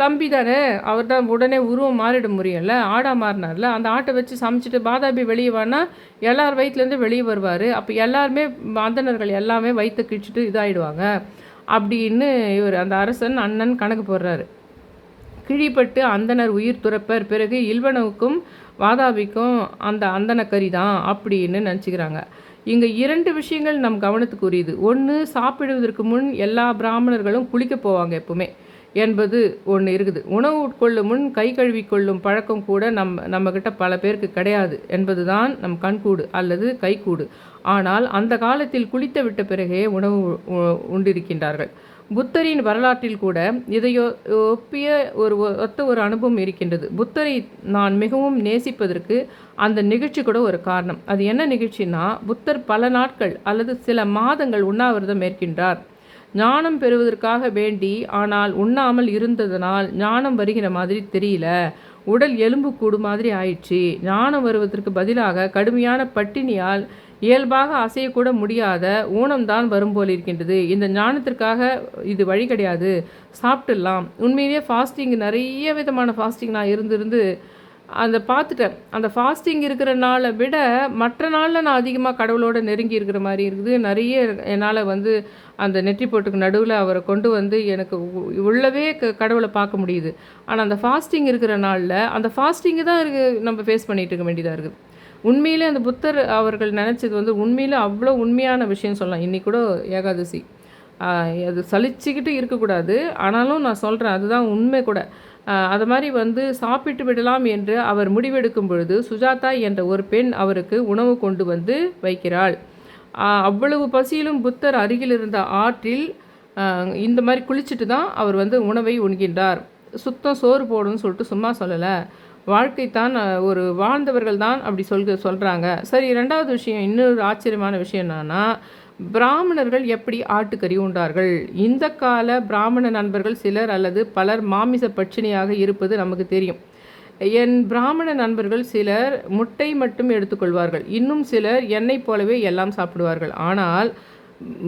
தம்பி தானே, அவர் தான் உடனே உருவம் மாறிட முடியும்ல, ஆடாக மாறினார்ல, அந்த ஆட்டை வச்சு சமைச்சிட்டு வாதாபி வெளியேவான்னா எல்லார் வயிற்றுலேருந்து வெளியே வருவார். அப்போ எல்லாருமே அந்தணர்கள் எல்லாமே வயிற்றை கிழிச்சிட்டு இதாகிடுவாங்க அப்படின்னு இவர் அந்த அரசன் அண்ணன் கணக்கு போடுறாரு. கிழிப்பட்டு அந்தனர் உயிர் துறப்பர். பிறகு இல்வனுக்கும் வாதாபிக்கும் அந்த அந்தனக்கறி தான் அப்படின்னு நினச்சிக்கிறாங்க. இங்கே 2 விஷயங்கள் நம் கவனத்துக்குரியது. ஒன்று, சாப்பிடுவதற்கு முன் எல்லா பிராமணர்களும் குளிக்க போவாங்க எப்பவுமே என்பது ஒன்று இருக்குது. உணவு உட்கொள்ளும் முன் கை கழுவி கொள்ளும் பழக்கம் கூட நம்மக்கிட்ட பல பேருக்கு கிடையாது என்பது தான் நம் கண்கூடு அல்லது கைக்கூடு. ஆனால் அந்த காலத்தில் குளித்து விட்ட பிறகே உணவு உண்டிருக்கின்றார்கள். புத்தரின் வரலாற்றில் கூட இதையோ ஒப்பிய ஒத்த ஒரு அனுபவம் இருக்கின்றது. புத்தரை நான் மிகவும் நேசிப்பதற்கு அந்த நிகழ்ச்சி கூட ஒரு காரணம். அது என்ன நிகழ்ச்சின்னா, புத்தர் பல நாட்கள் அல்லது சில மாதங்கள் உண்ணாவிரதம் மேற்கின்றார். ஞானம் பெறுவதற்காக வேண்டி. ஆனால் உண்ணாமல் இருந்ததனால் ஞானம் வருகிற மாதிரி தெரியல. உடல் எலும்பு கூடு மாதிரி ஆயிடுச்சு. ஞானம் வருவதற்கு பதிலாக கடுமையான பட்டினியால் இயல்பாக அசையக்கூட முடியாத ஊனம்தான் வரும் போல் இருக்கின்றது. இந்த ஞானத்திற்காக இது வழி கிடையாது, சாப்பிட்டுடலாம். உண்மையிலேயே ஃபாஸ்டிங், நிறைய விதமான ஃபாஸ்டிங் நான் இருந்து பார்த்துட்டேன். அந்த ஃபாஸ்டிங் இருக்கிற நாளை விட மற்ற நாளில் நான் அதிகமாக கடவுளோடு நெருங்கி இருக்கிற மாதிரி இருக்குது. நிறைய என்னால் வந்து அந்த நெற்றி போட்டுக்கு நடுவில் அவரை கொண்டு வந்து எனக்கு உள்ளவே கடவுளை பார்க்க முடியுது. ஆனால் அந்த ஃபாஸ்டிங் இருக்கிற நாளில் அந்த ஃபாஸ்டிங்கு தான் நம்ம ஃபேஸ் பண்ணிகிட்டு இருக்க வேண்டியதாக இருக்குது. உண்மையிலே அந்த புத்தர் அவர்கள் நினச்சது வந்து உண்மையிலே அவ்வளோ உண்மையான விஷயம் சொல்லலாம். இன்றைக்கி கூட ஏகாதசி, அது சலிச்சுக்கிட்டு இருக்கக்கூடாது. ஆனாலும் நான் சொல்கிறேன், அதுதான் உண்மை கூட. அது மாதிரி வந்து சாப்பிட்டு விடலாம் என்று அவர் முடிவெடுக்கும் பொழுது சுஜாதா என்ற ஒரு பெண் அவருக்கு உணவு கொண்டு வந்து வைக்கிறாள். அவ்வளவு பசியிலும் புத்தர் அருகில் இருந்த ஆற்றில் இந்த மாதிரி குளிச்சுட்டு தான் அவர் வந்து உணவை உண்கின்றார். சுத்தம் சோறு போடணும்னு சொல்லிட்டு சும்மா சொல்லலை, வாழ்க்கைத்தான் ஒரு வாழ்ந்தவர்கள் தான் அப்படி சொல்கிறாங்க. சரி, 2வது விஷயம், இன்னொரு ஆச்சரியமான விஷயம் என்னன்னா, பிராமணர்கள் எப்படி ஆட்டுக்கறி உண்டார்கள்? இந்த கால பிராமண நண்பர்கள் சிலர் அல்லது பலர் மாமிச பட்சினியாக இருப்பது நமக்கு தெரியும். என் பிராமண நண்பர்கள் சிலர் முட்டை மட்டும் எடுத்துக்கொள்வார்கள். இன்னும் சிலர் என்னை போலவே எல்லாம் சாப்பிடுவார்கள். ஆனால்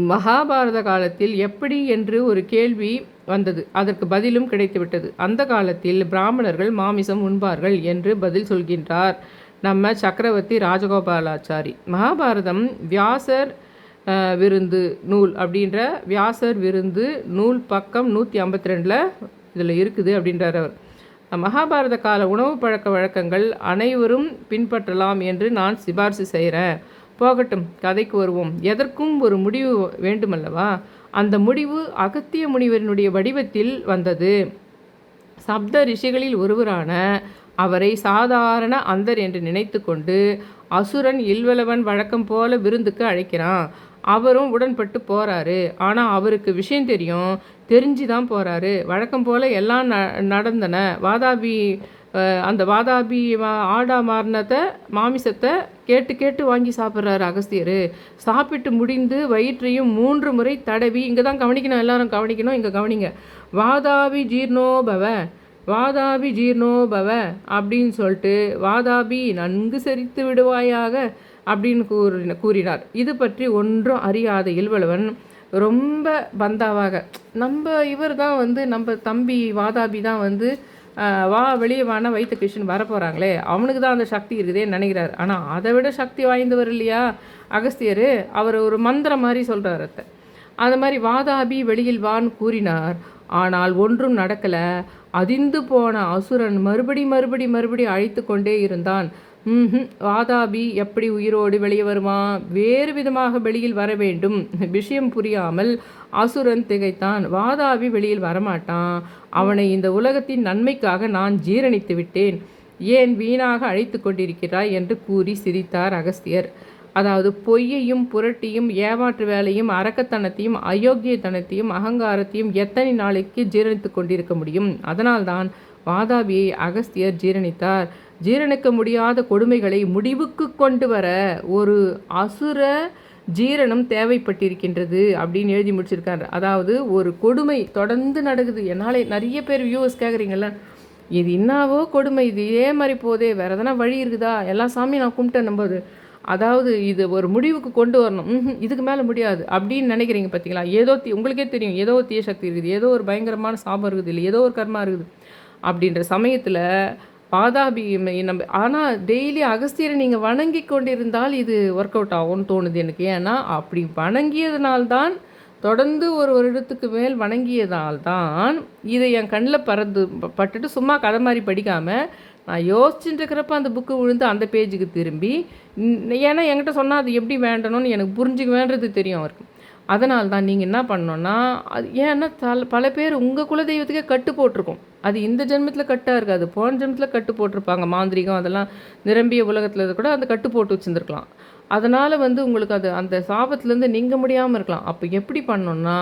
மகாபாரத காலத்தில் எப்படி என்று ஒரு கேள்வி வந்தது. அதற்கு பதிலும் கிடைத்துவிட்டது. அந்த காலத்தில் பிராமணர்கள் மாமிசம் உண்பார்கள் என்று பதில் சொல்கின்றார் நம்ம சக்கரவர்த்தி ராஜகோபாலாச்சாரி. மகாபாரதம் வியாசர் விருந்து நூல் அப்படின்ற வியாசர் விருந்து நூல் பக்கம் 152 இதில் இருக்குது அப்படின்றார் அவர். மகாபாரத கால உணவு பழக்க வழக்கங்கள் அனைவரும் பின்பற்றலாம் என்று நான் சிபார்சு செய்கிறேன். போகட்டும், கதைக்கு வருவோம். எதற்கும் ஒரு முடிவு வேண்டுமல்லவா? அந்த முடிவு அகத்திய முனிவரினுடைய வடிவத்தில் வந்தது. சப்த ரிஷிகளில் ஒருவரான அவரை சாதாரண அந்தர் என்று நினைத்து கொண்டு அசுரன் இல்வலவன் வழக்கம் போல விருந்துக்கு அழைக்கிறான். அவரும் உடன்பட்டு போகிறாரு. ஆனால் அவருக்கு விஷயம் தெரியும், தெரிஞ்சு தான் போகிறாரு. வழக்கம் போல் எல்லாம் நடந்தன. அந்த வாதாபி ஆடா மாறினத்தை மாமிசத்தை கேட்டு கேட்டு வாங்கி சாப்பிட்றாரு அகஸ்தியர். சாப்பிட்டு முடிந்து வயிற்றையும் 3 முறை தடவி, இங்கே தான் கவனிக்கணும், எல்லாரும் கவனிக்கணும், இங்கே கவனிங்க, வாதாபி ஜீர்ணோபவ வாதாபி ஜீர்ணோபவ அப்படின்னு சொல்லிட்டு வாதாபி நன்கு செரித்து விடுவாயாக அப்படின்னு கூறினார். இது பற்றி ஒன்றும் அறியாத இல்வலவன் ரொம்ப பந்தாவாக, இவர் தான் நம்ம தம்பி வாதாபி தான் வெளியே வான வைத்த கிருஷ்ணன் வரப்போகிறாங்களே, அவனுக்கு தான் அந்த சக்தி இருக்குதேன்னு நினைக்கிறார். ஆனால் அதை விட சக்தி வாய்ந்தவர் இல்லையா அகஸ்தியர். அவர் ஒரு மந்திரம் மாதிரி சொல்கிறார். அந்த மாதிரி வாதாபி வெளியில் வான்னு கூறினார். ஆனால் ஒன்றும் நடக்கலை. அதிர்ந்து போன அசுரன் மறுபடி அழைத்து கொண்டே இருந்தான். வாதாபி எப்படி உயிரோடு வெளியே வருமா? வேறு விதமாக வெளியில் வர வேண்டும். விஷயம் புரியாமல் அசுரன் திகைத்தான். வாதாபி வெளியில் வரமாட்டான். அவனை இந்த உலகத்தின் நன்மைக்காக நான் ஜீரணித்து விட்டேன். ஏன் வீணாக அழைத்து கொண்டிருக்கிறாய் என்று கூறி சிரித்தார் அகஸ்தியர். அதாவது பொய்யையும் புரட்டியும் ஏமாற்று வேலையும் அரக்கத்தனத்தையும் அயோக்கியத்தனத்தையும் அகங்காரத்தையும் எத்தனை நாளைக்கு ஜீரணித்து கொண்டிருக்க முடியும்? அதனால்தான் வாதாபியை அகஸ்தியர் ஜீரணித்தார். ஜீரணிக்க முடியாத கொடுமைகளை முடிவுக்கு கொண்டு வர ஒரு அசுர ஜீரணம் தேவைப்பட்டிருக்கின்றது அப்படின்னு எழுதி முடிச்சிருக்காரு. அதாவது ஒரு கொடுமை தொடர்ந்து நடக்குது. என்னால் நிறைய பேர் வியூவர்ஸ் கேட்குறீங்கள, இது என்னாவோ கொடுமை, இது இதே மாதிரி போதே, வேறு எதனா வழி இருக்குதா? எல்லா சாமியும் நான் கும்பிட்டேன் நம்போது, அதாவது இது ஒரு முடிவுக்கு கொண்டு வரணும், இதுக்கு மேலே முடியாது அப்படின்னு நினைக்கிறீங்க பார்த்தீங்களா? ஏதோ உங்களுக்கே தெரியும், ஏதோ தீய சக்தி இருக்குது, ஏதோ ஒரு பயங்கரமான சாபம் இருக்குது, இல்லை ஏதோ ஒரு கர்மா இருக்குது அப்படின்ற சமயத்தில் வாதாபி நம்ம ஆனால் டெய்லி அகஸ்தியரை நீங்கள் வணங்கி கொண்டிருந்தால் இது ஒர்க் அவுட் ஆகும்னு தோணுது எனக்கு. ஏன்னா அப்படி வணங்கியதுனால்தான், தொடர்ந்து ஒரு வருடத்துக்கு மேல் வணங்கியதால்தான் இதை என் கண்ணில் பட்டுட்டு சும்மா கதை மாதிரி படிக்காமல் நான் யோசிச்சுட்டு இருக்கிறப்ப அந்த புக்கு விழுந்து அந்த பேஜுக்கு திரும்பி, ஏன்னா என்கிட்ட சொன்னால் அது எப்படி வேண்டணும்னு எனக்கு புரிஞ்சுக்க வேண்டது தெரியும் அவருக்கு. அதனால் தான் நீங்கள் என்ன பண்ணோன்னா, அது ஏன்னா பல பேர் உங்கள் குலதெய்வத்துக்கே கட்டு போட்டிருக்கோம். அது இந்த ஜென்மத்தில் கட்டாக இருக்காது, போன ஜென்மத்தில் கட்டு போட்டிருப்பாங்க. மாந்திரிகம் அதெல்லாம் நிரம்பிய உலகத்தில் கூட அந்த கட்டு போட்டு வச்சுருந்துருக்கலாம். அதனால் உங்களுக்கு அது அந்த சாபத்துலேருந்து நீங்க முடியாமல் இருக்கலாம். அப்போ எப்படி பண்ணோன்னா,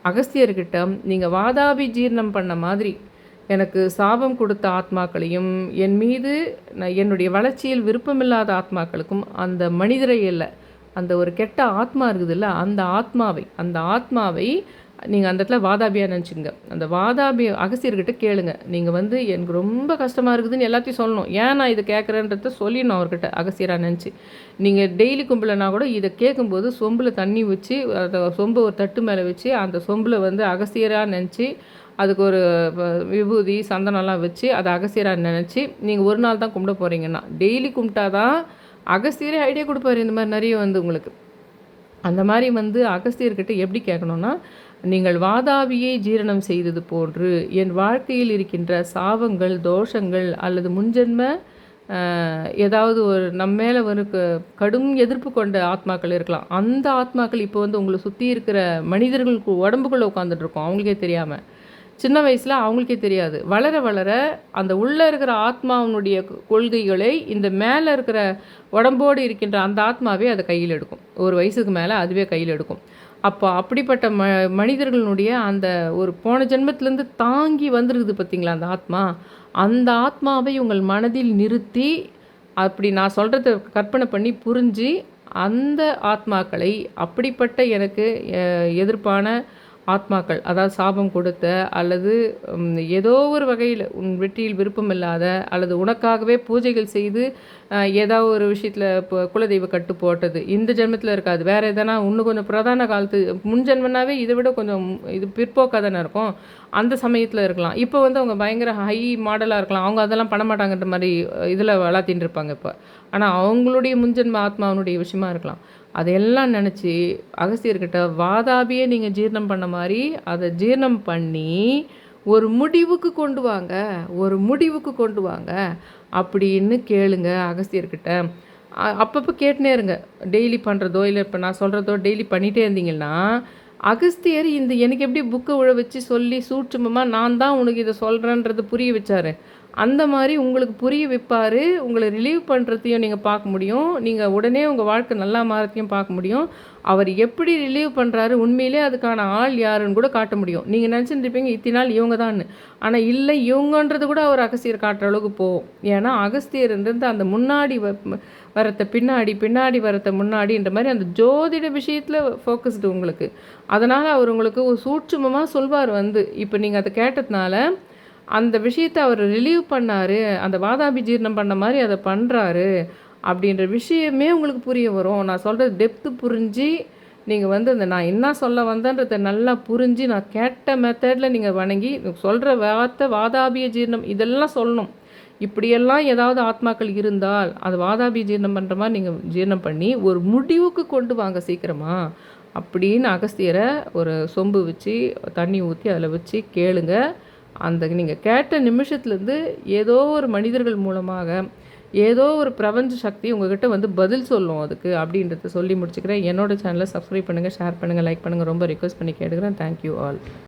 அகஸ்தியர்கிட்ட நீங்கள் வாதாபி ஜீர்ணம் பண்ண மாதிரி எனக்கு சாபம் கொடுத்த ஆத்மாக்களையும் என் மீது என்னுடைய வளர்ச்சியில் விருப்பமில்லாத ஆத்மாக்களுக்கும் அந்த மனிதரை இல்லை, அந்த ஒரு கெட்ட ஆத்மா இருக்குதுல்ல, அந்த ஆத்மாவை நீங்கள் அந்த இடத்துல வாதாபியாக நினச்சிங்க. அந்த வாதாபி அகஸ்தியர்கிட்ட கேளுங்க. நீங்கள் எனக்கு ரொம்ப கஷ்டமாக இருக்குதுன்னு எல்லாத்தையும் சொல்லணும். ஏன் நான் இதை கேட்குறேன்றத சொல்லிடணும் அவர்கிட்ட அகஸ்தியராக நினச்சி. நீங்கள் டெய்லி கும்பலைனா கூட இதை கேட்கும்போது சொம்பில் தண்ணி வச்சு, அதை சொம்பு ஒரு தட்டு மேலே வச்சு, அந்த சொம்பில் அகஸ்தியராக நினச்சி, அதுக்கு ஒரு விபூதி சந்தனம்லாம் வச்சு அதை அகஸ்தியராக நினச்சி நீங்கள் ஒரு நாள் தான் கும்பிட போகிறீங்கன்னா, டெய்லி கும்பிட்டாதான் அகஸ்தியரே ஐடியா கொடுப்பாரு இந்த மாதிரி நிறைய உங்களுக்கு. அந்த மாதிரி அகஸ்தியர்கிட்ட எப்படி கேட்கணுன்னா, நீங்கள் வாதாபியை ஜீரணம் செய்தது போன்று என் வாழ்க்கையில் இருக்கின்ற சாபங்கள், தோஷங்கள் அல்லது முன்ஜென்ம ஏதாவது ஒரு நம்ம மேலே கடும் எதிர்ப்பு கொண்ட ஆத்மாக்கள் இருக்கலாம். அந்த ஆத்மாக்கள் இப்போ உங்களை சுற்றி இருக்கிற மனிதர்களுக்கு உடம்புக்குள்ளே உட்காந்துட்ருக்கோம், அவங்களுக்கே தெரியாமல். சின்ன வயசில் அவங்களுக்கே தெரியாது. வளர வளர அந்த உள்ளே இருக்கிற ஆத்மாவினுடைய கொள்கைகளை இந்த மேலே இருக்கிற உடம்போடு இருக்கின்ற அந்த ஆத்மாவே அதை கையில் எடுக்கும். ஒரு வயசுக்கு மேலே அதுவே கையில் எடுக்கும். அப்போ அப்படிப்பட்ட மனிதர்களுடைய அந்த ஒரு போன ஜென்மத்திலேருந்து தாங்கி வந்துருக்குது பார்த்திங்களா அந்த ஆத்மா. அந்த ஆத்மாவை உங்கள் மனதில் நிறுத்தி, அப்படி நான் சொல்கிறத கற்பனை பண்ணி புரிஞ்சு, அந்த ஆத்மாக்களை அப்படிப்பட்ட எனக்கு எதிர்ப்பான ஆத்மாக்கள், அதாவது சாபம் கொடுத்த அல்லது ஏதோ ஒரு வகையில் உன் வெற்றியில் விருப்பம் இல்லாத அல்லது உனக்காகவே பூஜைகள் செய்து ஏதாவது ஒரு விஷயத்தில் இப்போ குலதெய்வ கட்டு போட்டது இந்த ஜென்மத்தில் இருக்காது, வேறு எதனா இன்னும் கொஞ்சம் பிரதான காலத்து முன்ஜென்மனாவே இதை விட கொஞ்சம் இது பிற்போக்காக தானே இருக்கும், அந்த சமயத்தில் இருக்கலாம். இப்போ வந்து அவங்க பயங்கர ஹை மாடலாக இருக்கலாம், அவங்க அதெல்லாம் பண்ண மாட்டாங்கன்ற மாதிரி இதில் வளர்த்தின்னு இருப்பாங்க இப்போ. ஆனால் அவங்களுடைய முன்ஜென்ம ஆத்மாவனுடைய விஷயமா இருக்கலாம். அதையெல்லாம் நினச்சி அகஸ்தியர்கிட்ட வாதாபியே நீங்கள் ஜீரணம் பண்ண மாதிரி அதை ஜீரணம் பண்ணி ஒரு முடிவுக்கு கொண்டு வாங்க, ஒரு முடிவுக்கு கொண்டு வாங்க அப்படின்னு கேளுங்க அகஸ்தியர்கிட்ட. அப்பப்போ கேட்டுனே இருங்க, டெய்லி பண்ணுறதோ இல்லை இப்போ நான் சொல்கிறதோ டெய்லி பண்ணிகிட்டே இருந்தீங்கன்னா அகஸ்தியர் இந்த எனக்கு எப்படி புக்கை உழ வச்சு சொல்லி சூட்சுமமாக நான் தான் உனக்கு இதை சொல்கிறேன்றது புரிய வச்சார், அந்த மாதிரி உங்களுக்கு புரிய வைப்பார். உங்களை ரிலீவ் பண்ணுறதையும் நீங்கள் பார்க்க முடியும், நீங்கள் உடனே உங்கள் வாழ்க்கை நல்லா மாறத்தையும் பார்க்க முடியும். அவர் எப்படி ரிலீவ் பண்ணுறாரு உண்மையிலே அதுக்கான ஆள் யாருன்னு கூட காட்ட முடியும். நீங்கள் நினச்சிட்டு இருப்பீங்க இத்தனை நாள் இவங்க தான், ஆனால் இல்லை இவங்கன்றது கூட அவர் அகஸ்தியர் காட்டுற அளவுக்கு போகும். ஏன்னா அகஸ்தியர்ன்றது அந்த முன்னாடி வரத்த பின்னாடி, பின்னாடி வரத்த முன்னாடின்ற மாதிரி அந்த ஜோதிட விஷயத்தில் ஃபோக்கஸ்டு உங்களுக்கு. அதனால் அவர் உங்களுக்கு ஒரு சூட்சுமமாக சொல்வார். வந்து இப்போ நீங்கள் அதை கேட்டதுனால அந்த விஷயத்தை அவர் ரிலீவ் பண்ணார், அந்த வாதாபி ஜீரணம் பண்ண மாதிரி அதை பண்ணுறாரு அப்படின்ற விஷயமே உங்களுக்கு புரிய வரும். நான் சொல்கிறது டெப்த்து புரிஞ்சு நீங்கள் வந்து அந்த நான் என்ன சொல்ல வந்தேன்றதை நல்லா புரிஞ்சு நான் கேட்ட மெத்தடில் நீங்கள் வணங்கி சொல்கிற வார்த்தை வாதாபிய ஜீரணம் இதெல்லாம் சொல்லணும். இப்படியெல்லாம் ஏதாவது ஆத்மாக்கள் இருந்தால் அது வாதாபி ஜீரணம் பண்ணுற மாதிரி நீங்கள் ஜீரணம் பண்ணி ஒரு முடிவுக்கு கொண்டு வாங்க சீக்கிரமா அப்படின்னு அகஸ்தியரை ஒரு சொம்பு வச்சு தண்ணி ஊற்றி அதில் வச்சு கேளுங்க. அந்த நீங்கள் கேட்ட நிமிஷத்துலேருந்து ஏதோ ஒரு மனிதர்கள் மூலமாக ஏதோ ஒரு பிரபஞ்ச சக்தி உங்கள்கிட்ட வந்து பதில் சொல்லும் அதுக்கு அப்படின்றத சொல்லி முடிச்சுக்கிறேன். என்னோடய சேனலை சப்ஸ்கிரைப் பண்ணுங்கள், ஷேர் பண்ணுங்கள், லைக் பண்ணுங்கள், ரொம்ப ரிக்வெஸ்ட் பண்ணி கேட்டுக்கிறேன். Thank you all.